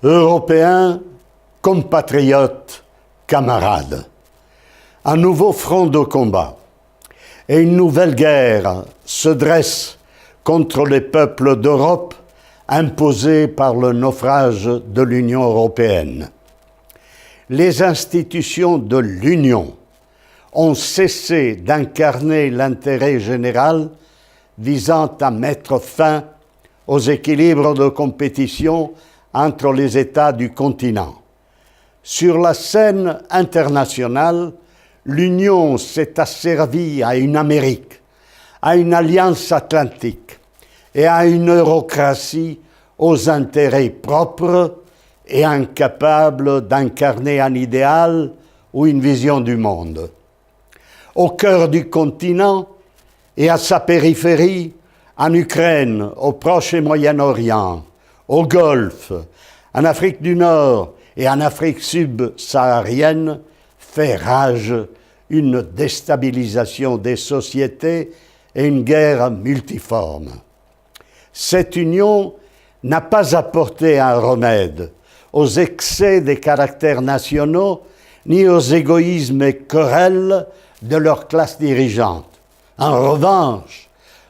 Européens, compatriotes, camarades. Un nouveau front de combat et une nouvelle guerre se dressent contre les peuples d'Europe imposés par le naufrage de l'Union européenne. Les institutions de l'Union ont cessé d'incarner l'intérêt général visant à mettre fin aux équilibres de compétition entre les États du continent. Sur la scène internationale, l'Union s'est asservie à une Amérique, à une alliance atlantique et à une eurocratie aux intérêts propres et incapable d'incarner un idéal ou une vision du monde. Au cœur du continent et à sa périphérie, en Ukraine, au Proche et Moyen-Orient, au Golfe, en Afrique du Nord et en Afrique subsaharienne, fait rage une déstabilisation des sociétés et une guerre multiforme. Cette union n'a pas apporté un remède aux excès des caractères nationaux ni aux égoïsmes et querelles de leur classe dirigeante. En revanche,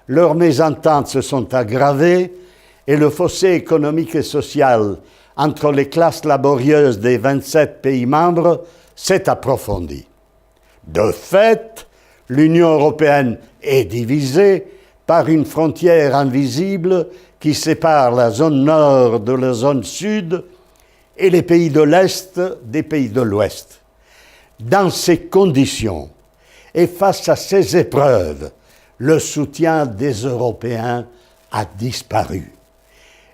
leurs mésententes se sont aggravées et le fossé économique et social entre les classes laborieuses des 27 pays membres s'est approfondi. De fait, l'Union européenne est divisée par une frontière invisible qui sépare la zone nord de la zone sud et les pays de l'Est des pays de l'Ouest. Dans ces conditions et face à ces épreuves, le soutien des Européens a disparu.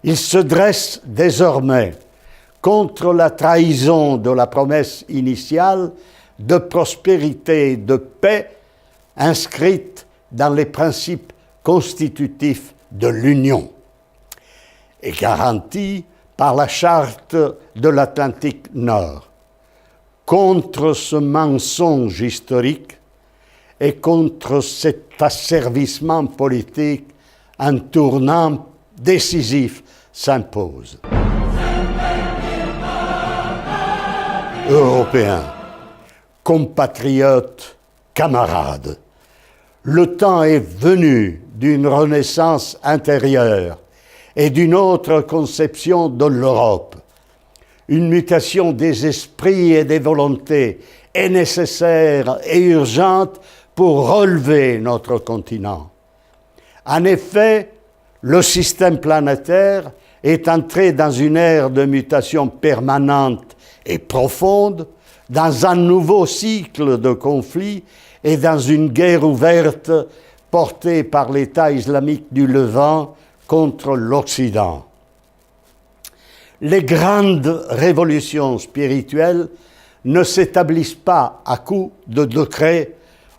Ils se dressent désormais contre la trahison de la promesse initiale de prospérité et de paix inscrite dans les principes constitutifs de l'Union et garantie par la Charte de l'Atlantique Nord. Contre ce mensonge historique et contre cet asservissement politique, un tournant décisif s'impose. Européens, compatriotes, camarades, le temps est venu d'une renaissance intérieure et d'une autre conception de l'Europe. Une mutation des esprits et des volontés est nécessaire et urgente pour relever notre continent. En effet, le système planétaire est entré dans une ère de mutation permanente et profonde, dans un nouveau cycle de conflits et dans une guerre ouverte portée par l'État islamique du Levant contre l'Occident. Les grandes révolutions spirituelles ne s'établissent pas à coup de décrets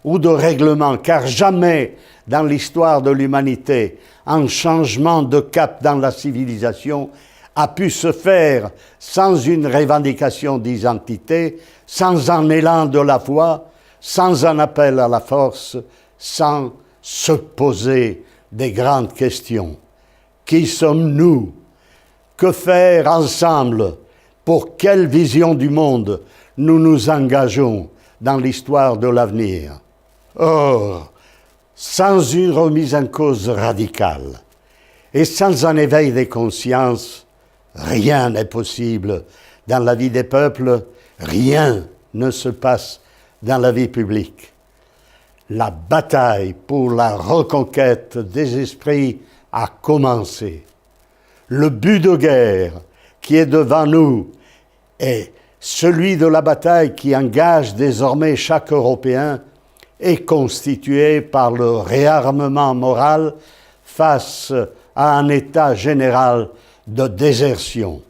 ou de règlements, car jamais dans l'histoire de l'humanité un changement de cap dans la civilisation a pu se faire sans une revendication d'identité, sans un élan de la foi, sans un appel à la force, sans se poser des grandes questions. Qui sommes-nous? Que faire ensemble? Pour quelle vision du monde nous nous engageons dans l'histoire de l'avenir? Or, sans une remise en cause radicale et sans un éveil des consciences, rien n'est possible dans la vie des peuples, rien ne se passe dans la vie publique. La bataille pour la reconquête des esprits a commencé. Le but de guerre qui est devant nous est celui de la bataille qui engage désormais chaque Européen est constitué par le réarmement moral face à un état général de désertion.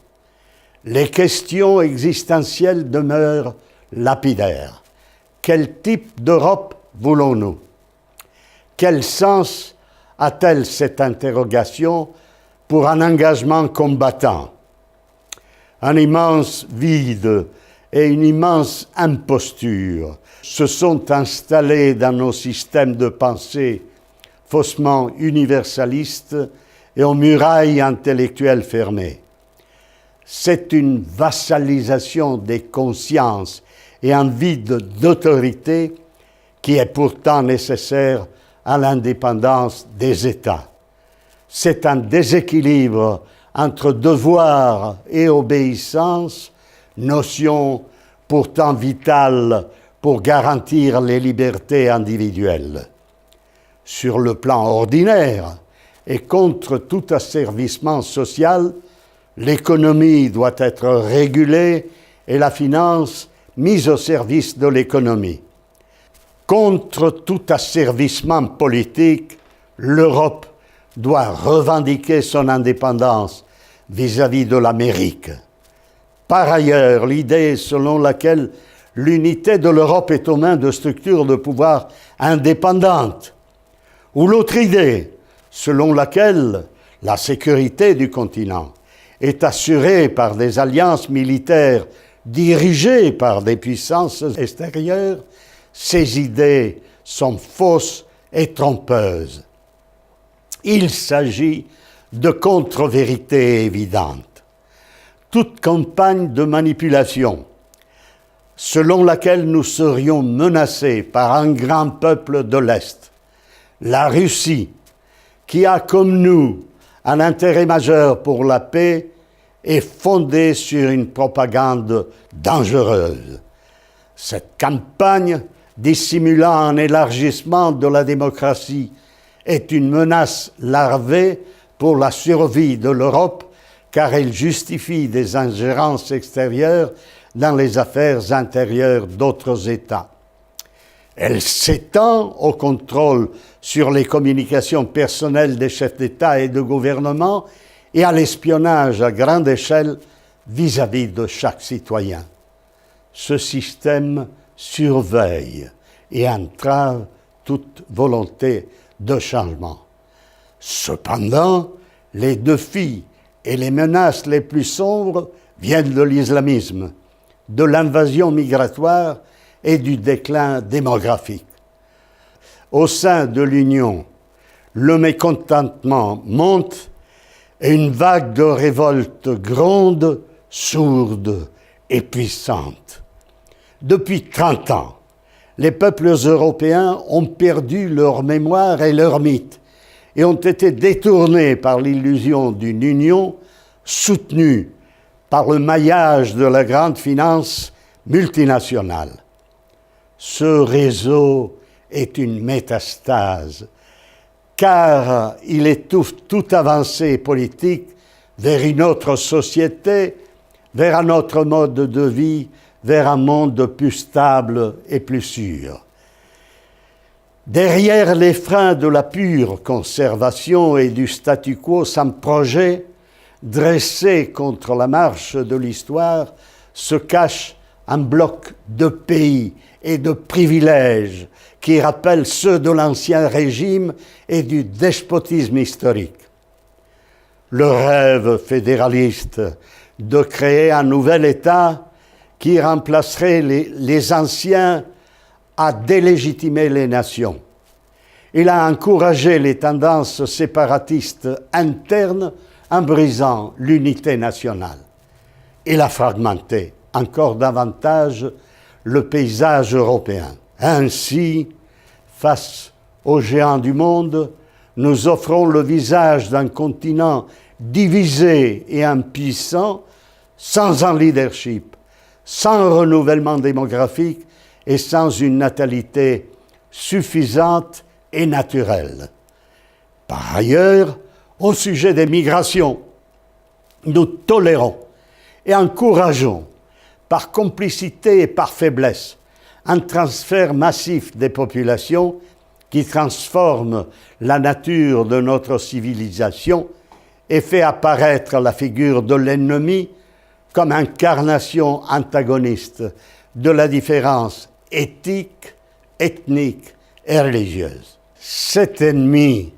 Les questions existentielles demeurent lapidaires. Quel type d'Europe voulons-nous? Quel sens a-t-elle cette interrogation pour un engagement combattant? Un immense vide et une immense imposture se sont installés dans nos systèmes de pensée faussement universalistes et aux murailles intellectuelles fermées. C'est une vassalisation des consciences et un vide d'autorité qui est pourtant nécessaire à l'indépendance des États. C'est un déséquilibre entre devoir et obéissance, notion pourtant vitale pour garantir les libertés individuelles. Sur le plan ordinaire et contre tout asservissement social, l'économie doit être régulée et la finance mise au service de l'économie. Contre tout asservissement politique, l'Europe doit revendiquer son indépendance vis-à-vis de l'Amérique. Par ailleurs, l'idée selon laquelle l'unité de l'Europe est aux mains de structures de pouvoir indépendantes, ou l'autre idée selon laquelle la sécurité du continent est assurée par des alliances militaires dirigées par des puissances extérieures, ces idées sont fausses et trompeuses. Il s'agit de contre-vérités évidentes. Toute campagne de manipulation selon laquelle nous serions menacés par un grand peuple de l'Est, la Russie, qui a comme nous un intérêt majeur pour la paix, est fondée sur une propagande dangereuse. Cette campagne, dissimulant un élargissement de la démocratie, est une menace larvée pour la survie de l'Europe, car elle justifie des ingérences extérieures dans les affaires intérieures d'autres États. Elle s'étend au contrôle sur les communications personnelles des chefs d'État et de gouvernement et à l'espionnage à grande échelle vis-à-vis de chaque citoyen. Ce système surveille et entrave toute volonté de changement. Cependant, les défis et les menaces les plus sombres viennent de l'islamisme, de l'invasion migratoire et du déclin démographique. Au sein de l'Union, le mécontentement monte et une vague de révolte gronde, sourde et puissante. Depuis 30 ans, les peuples européens ont perdu leur mémoire et leur mythe et ont été détournés par l'illusion d'une union soutenue par le maillage de la grande finance multinationale. Ce réseau est une métastase, car il étouffe toute avancée politique vers une autre société, vers un autre mode de vie, vers un monde plus stable et plus sûr. Derrière les freins de la pure conservation et du statu quo sans projet, dressé contre la marche de l'histoire, se cache un bloc de pays et de privilèges qui rappellent ceux de l'Ancien Régime et du despotisme historique. Le rêve fédéraliste de créer un nouvel État qui remplacerait les anciens a délégitimé les nations. Il a encouragé les tendances séparatistes internes en brisant l'unité nationale. Il a fragmenté encore davantage le paysage européen. Ainsi, face aux géants du monde, nous offrons le visage d'un continent divisé et impuissant, sans un leadership, sans renouvellement démographique et sans une natalité suffisante et naturelle. Par ailleurs, au sujet des migrations, nous tolérons et encourageons, par complicité et par faiblesse, un transfert massif des populations qui transforme la nature de notre civilisation et fait apparaître la figure de l'ennemi comme incarnation antagoniste de la différence éthique, ethnique et religieuse. Cet ennemi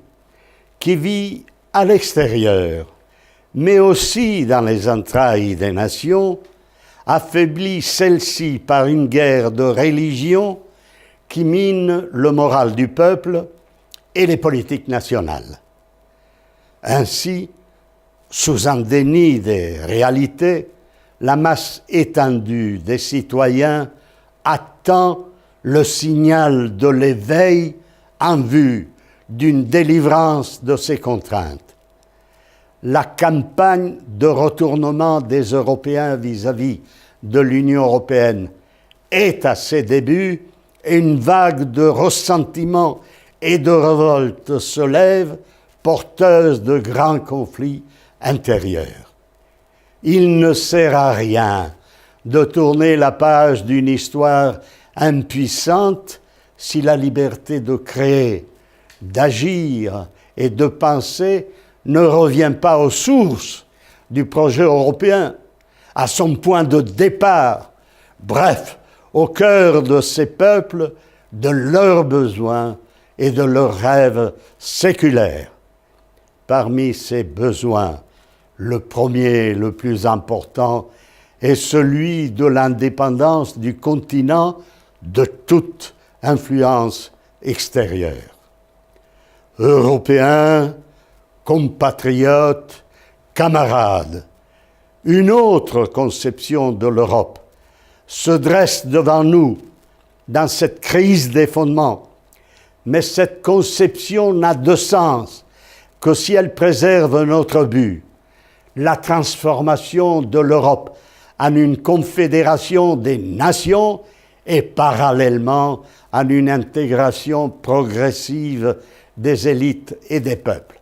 qui vit à l'extérieur, mais aussi dans les entrailles des nations, affaiblit celle-ci par une guerre de religion qui mine le moral du peuple et les politiques nationales. Ainsi, Sous un déni des réalités, la masse étendue des citoyens attend le signal de l'éveil en vue d'une délivrance de ces contraintes. La campagne de retournement des Européens vis-à-vis de l'Union européenne est à ses débuts et une vague de ressentiment et de révolte se lève, porteuse de grands conflits intérieurs. Il ne sert à rien de tourner la page d'une histoire impuissante si la liberté de créer, d'agir et de penser ne revient pas aux sources du projet européen, à son point de départ, bref, au cœur de ces peuples, de leurs besoins et de leurs rêves séculaires. Parmi ces besoins, le premier, le plus important, est celui de l'indépendance du continent de toute influence extérieure. Européens, compatriotes, camarades, une autre conception de l'Europe se dresse devant nous dans cette crise des fondements. Mais cette conception n'a de sens que si elle préserve notre but, la transformation de l'Europe en une confédération des nations et parallèlement en une intégration progressive des élites et des peuples.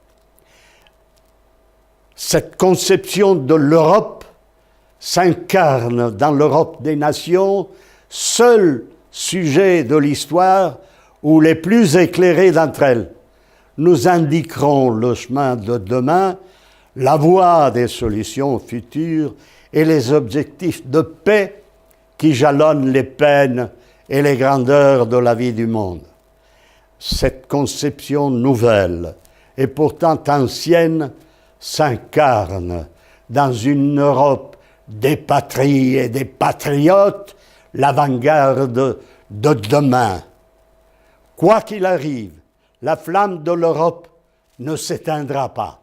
Cette conception de l'Europe s'incarne dans l'Europe des nations, seul sujet de l'histoire ou les plus éclairés d'entre elles. Nous indiquerons le chemin de demain, la voie des solutions futures et les objectifs de paix qui jalonnent les peines et les grandeurs de la vie du monde. Cette conception nouvelle et pourtant ancienne s'incarne dans une Europe des patries et des patriotes, l'avant-garde de demain. Quoi qu'il arrive, la flamme de l'Europe ne s'éteindra pas.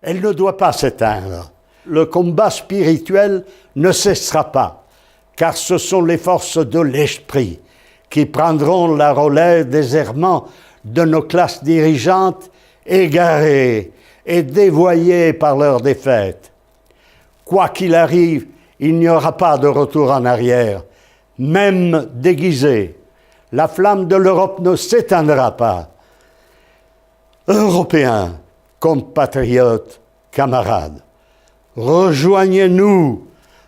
Elle ne doit pas s'éteindre. Le combat spirituel ne cessera pas, car ce sont les forces de l'esprit qui prendront la relève des errements de nos classes dirigeantes égarées et dévoyées par leur défaite. Quoi qu'il arrive, il n'y aura pas de retour en arrière, même déguisé. La flamme de l'Europe ne s'éteindra pas. Européens, compatriotes, camarades, rejoignez-nous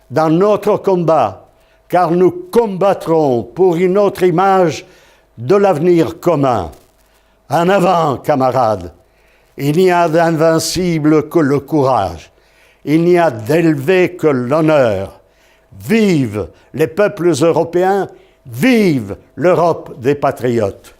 dans notre combat, car nous combattrons pour une autre image de l'avenir commun. En avant, camarades, il n'y a d'invincible que le courage, il n'y a d'élevé que l'honneur. Vive les peuples européens, vive l'Europe des patriotes.